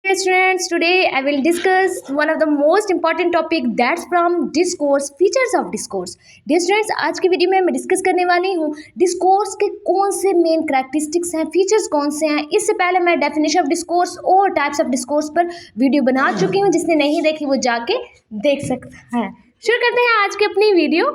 Dear students, today I will discuss one of the most important topic that's from discourse, features of discourse. Dear students, आज की video में मैं discuss करने वाली हूँ discourse के कौन से मेन करैक्टरिस्टिक्स हैं, फीचर्स कौन से हैं। इससे पहले मैं डेफिनेशन ऑफ डिस्कोर्स और टाइप्स ऑफ डिस्कोर्स पर वीडियो बना चुकी हूँ, जिसने नहीं देखी वो जाके देख सकता है। शुरू करते हैं आज की अपनी वीडियो।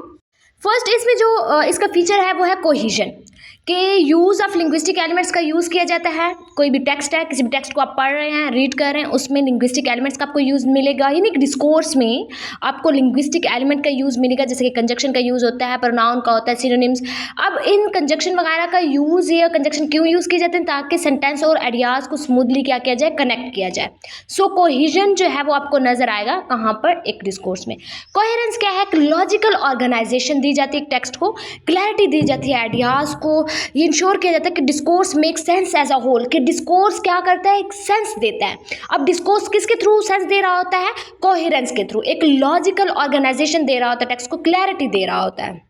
फर्स्ट इसमें जो इसका फीचर है वो है कोहिजन के यूज़ ऑफ लिंग्विस्टिक एलिमेंट्स का यूज़ किया जाता है। कोई भी टेक्स्ट है, किसी भी टेक्स्ट को आप पढ़ रहे हैं, रीड कर रहे हैं, उसमें लिंग्विस्टिक एलिमेंट्स का आपको यूज़ मिलेगा। यानी डिस्कोर्स में आपको लिंग्विस्टिक एलिमेंट का यूज़ मिलेगा, जैसे कि कंजक्शन का यूज़ होता है, प्रोनाउन का होता है, सिनोनिम्स। अब इन कंजक्शन वगैरह का यूज़ या कंजक्शन क्यों यूज़ किए जाते हैं, ताकि सेंटेंस और आइडियाज़ को स्मूथली क्या किया जाए, कनेक्ट किया जाए। सो कोहिजन जो है वो आपको नजर आएगा कहाँ पर, एक डिस्कोर्स में। कोहेरेंस क्या है, लॉजिकल ऑर्गेनाइजेशन दी जाती है टेक्स्ट को, क्लैरिटी दी जाती है आइडियाज़ को, ये इंश्योर किया जाता है कि discourse make sense as a whole, कि डिस्कोर्स क्या करता है, एक सेंस देता है। अब डिस्कोर्स किसके थ्रू सेंस दे रहा होता है, कोहेरेंस के थ्रू, एक लॉजिकल ऑर्गेनाइजेशन दे रहा होता है, टेक्स्ट को क्लैरिटी दे रहा होता है।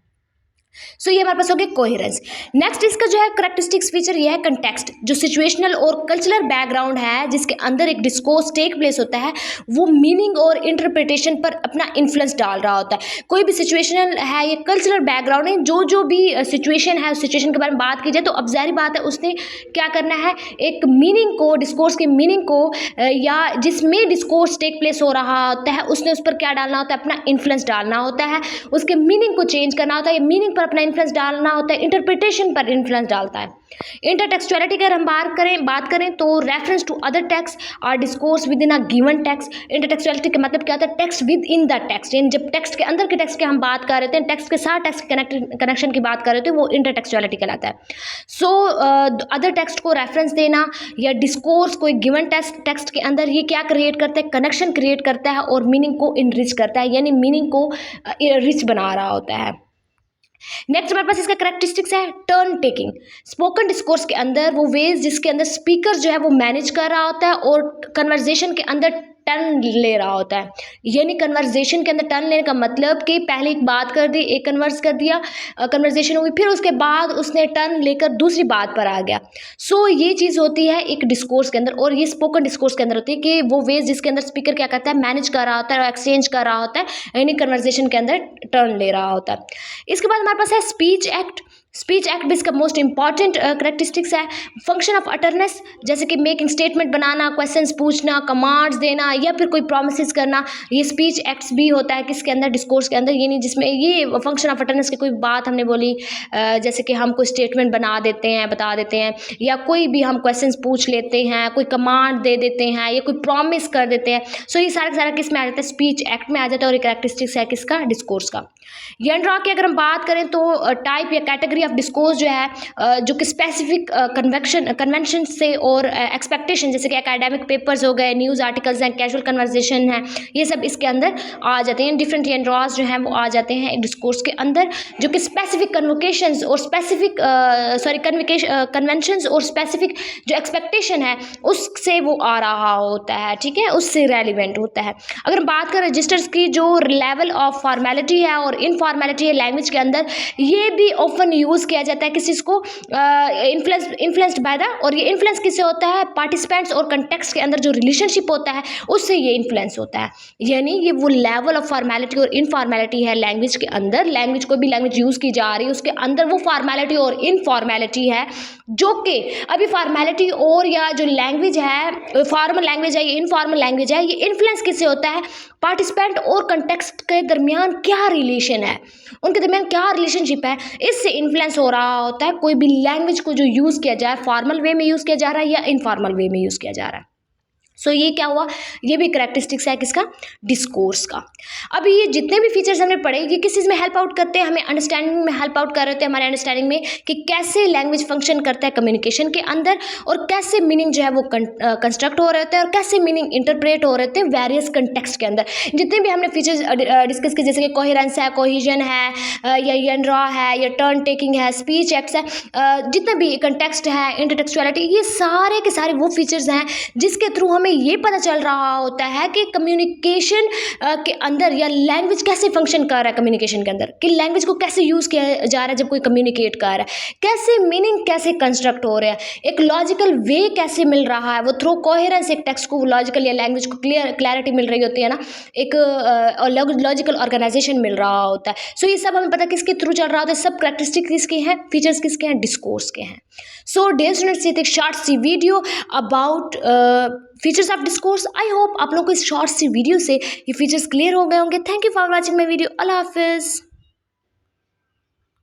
सो ये हमारे पास हो गया कोहेरेंस। नेक्स्ट इसका जो है करैक्टरिस्टिक्स फीचर ये है कंटेक्स्ट, जो सिचुएशनल और कल्चरल बैकग्राउंड है जिसके अंदर एक डिस्कोर्स टेक प्लेस होता है, वो मीनिंग और इंटरप्रिटेशन पर अपना इन्फ्लुएंस डाल रहा होता है। कोई भी सिचुएशनल है, ये कल्चरल बैकग्राउंड है, जो भी सिचुएशन है उस सिचुएशन के बारे में बात की जाए तो अब जाहिर बात है उसने क्या करना है, एक मीनिंग को, डिस्कोर्स के मीनिंग को या जिसमें डिस्कोर्स टेक प्लेस हो रहा होता है उसने उस पर क्या डालना होता है, अपना इन्फ्लुएंस डालना होता है, उसके मीनिंग को चेंज करना होता है, मीनिंग अपना इन्फ्लुएंस डालना होता है, इंटरप्रिटेशन पर इन्फ्लुएंस डालता है। इंटरटेक्सचुअलिटी की अगर हम बात करें तो रेफरेंस टू अदर टेक्स्ट और discourse within a given text. Intertextuality का मतलब क्या होता है, text within the text, यानी जब टेक्स्ट के अंदर के टेक्स्ट की हम बात कर रहे थे, टेक्स्ट के साथ टेक्स्ट कनेक्शन की बात कर रहे थे, वो इंटरटेक्सचुअलिटी कहलाता है। सो अदर टेक्स्ट को रेफरेंस देना या डिस्कोर्स कोई गिवन टेक्स्ट के अंदर ये क्या क्रिएट करता है, कनेक्शन क्रिएट करता है और मीनिंग को इनरिच करता है, यानी मीनिंग को रिच बना रहा होता है। नेक्स्ट हमारे पास इसका करैक्टरिस्टिक्स है टर्न टेकिंग। स्पोकन डिस्कोर्स के अंदर वो वेज जिसके अंदर स्पीकर जो है वो मैनेज कर रहा होता है और कन्वर्जेशन के अंदर टर्न ले रहा होता है। यानी कन्वर्जेशन के अंदर टर्न लेने का मतलब कि पहले एक बात कर दी, एक कन्वर्स कर दिया, कन्वर्जेशन होगी, फिर उसके बाद उसने टर्न लेकर दूसरी बात पर आ गया। सो ये चीज़ होती है एक डिस्कोर्स के अंदर, और ये स्पोकन डिस्कोर्स के अंदर होती है कि वो वेज जिसके अंदर स्पीकर क्या करता है, मैनेज कर रहा होता है और एक्सचेंज कर रहा होता है, यानी कन्वर्जेशन के अंदर टर्न ले रहा होता है। इसके बाद हमारे पास है स्पीच एक्ट। स्पीच एक्ट भी इसका मोस्ट इंपॉर्टेंट करैक्टरिस्टिक्स है। फंक्शन ऑफ अटरनेस, जैसे कि मेकिंग स्टेटमेंट बनाना, क्वेश्चंस पूछना, कमांड्स देना या फिर कोई प्रॉमिसेस करना, ये स्पीच एक्ट्स भी होता है किसके अंदर, डिस्कोर्स के अंदर। ये नहीं जिसमें ये फंक्शन ऑफ अटरनेस की कोई बात हमने बोली, जैसे कि हम कोई स्टेटमेंट बना देते हैं, बता देते हैं, या कोई भी हम क्वेश्चंस पूछ लेते हैं, कोई कमांड दे देते हैं या कोई प्रॉमिस कर देते हैं। सो ये सारा किस में आ जाता है, स्पीच एक्ट में आ जाता है, और एक करैक्टरिस्टिक्स है किसका, डिस्कोर्स का। यंड्रा की अगर हम बात करें तो टाइप या कैटेगरी ऑफ डिस्कोर्स जो है, जो कि स्पेसिफिक कन्वेंशन से और एक्सपेक्टेशन, जैसे कि एकेडमिक पेपर्स हो गए, न्यूज़ आर्टिकल्स हैं, कैजुअल कन्वर्सेशन है, ये सब इसके अंदर आ जाते हैं। डिफरेंट यंड्रास जो हैं वो आ जाते हैं एक डिस्कोर्स के अंदर, जो कि स्पेसिफिक कन्वोकेशंस और स्पेसिफिक कन्वेंशंस और स्पेसिफिक जो एक्सपेक्टेशन है उससे वो आ रहा होता है, ठीक है, उससे रेलिवेंट होता है। अगर हम बात करें रजिस्टर्स की, जो लेवल ऑफ फॉर्मेलिटी है और इनफॉर्मेलिटी है लैंग्वेज के अंदर, ये भी ऑफन यूज़ किया जाता है किसी को इन्फ्लुएंस्ड बाय द, और ये इन्फ्लुएंस किससे होता है, पार्टिसिपेंट्स और कंटेक्स्ट के अंदर जो रिलेशनशिप होता है उससे ये इन्फ्लुएंस होता है। यानी ये वो लेवल ऑफ फॉर्मेलिटी और इनफॉर्मेलिटी है लैंग्वेज के अंदर, लैंग्वेज कोई भी लैंग्वेज यूज़ की जा रही है उसके अंदर वो फॉर्मेलिटी और इनफॉर्मेलिटी है, जो कि अभी फॉर्मेलिटी और या जो लैंग्वेज है, फॉर्मल लैंग्वेज है, ये इनफॉर्मल लैंग्वेज है, ये इन्फ्लुएंस किससे होता है, पार्टिसिपेंट और कंटेक्स्ट के दरमियान क्या रिलेशन है, उनके दरमियान क्या रिलेशनशिप है, इससे इन्फ्लुएंस हो रहा होता है कोई भी लैंग्वेज को जो यूज़ किया जाए, फॉर्मल वे में यूज़ किया जा रहा है या इनफॉर्मल वे में यूज़ किया जा रहा है। सो ये क्या हुआ, ये भी करैक्टरिस्टिक्स है किसका, डिस्कोर्स का। अभी ये जितने भी फीचर्स हमने पढ़े ये किस चीज़ में हेल्प आउट करते हैं, हमें अंडरस्टैंडिंग में हेल्प आउट कर रहे थे, हमारे अंडरस्टैंडिंग में कि कैसे लैंग्वेज फंक्शन करता है कम्युनिकेशन के अंदर, और कैसे मीनिंग जो है वो कंस्ट्रक्ट हो रहे थे और कैसे मीनिंग इंटरप्रेट हो रहे थे वेरियस कंटेक्स्ट के अंदर। जितने भी हमने फीचर्स डिस्कस किए, जैसे कि कोहेरेंस है, कोहिजन है, या यंड्रा है, या टर्न टेकिंग है, स्पीच एक्ट्स है, जितना भी कंटेक्स्ट है, इंटरटेक्सचुअलिटी, ये सारे के सारे वो फीचर्स हैं जिसके थ्रू हमें हमें ये पता चल रहा होता है कि कम्युनिकेशन के अंदर या लैंग्वेज कैसे फंक्शन कर रहा है, कम्युनिकेशन के अंदर कि लैंग्वेज को कैसे यूज़ किया जा रहा है जब कोई कम्युनिकेट कर रहा है, कैसे मीनिंग कैसे कंस्ट्रक्ट हो रहा है, एक लॉजिकल वे कैसे मिल रहा है, वो थ्रू कोहेरेंस एक टेक्स्ट को लॉजिकल या लैंग्वेज को क्लैरिटी मिल रही होती है ना, एक लॉजिकल ऑर्गेनाइजेशन मिल रहा होता है। सो ये सब हमें पता किसके थ्रू चल रहा होता है, सब कैरेक्टरिस्टिक किसके हैं, फीचर्स किसके हैं, डिस्कोर्स के हैं। सो डियर स्टूडेंट्स, ये थे short see video about features of discourse. I hope आप लोग को इस शॉर्ट सी वीडियो से ये फीचर्स क्लियर हो गए होंगे। Thank you for watching my video. अल्लाह हाफिज़।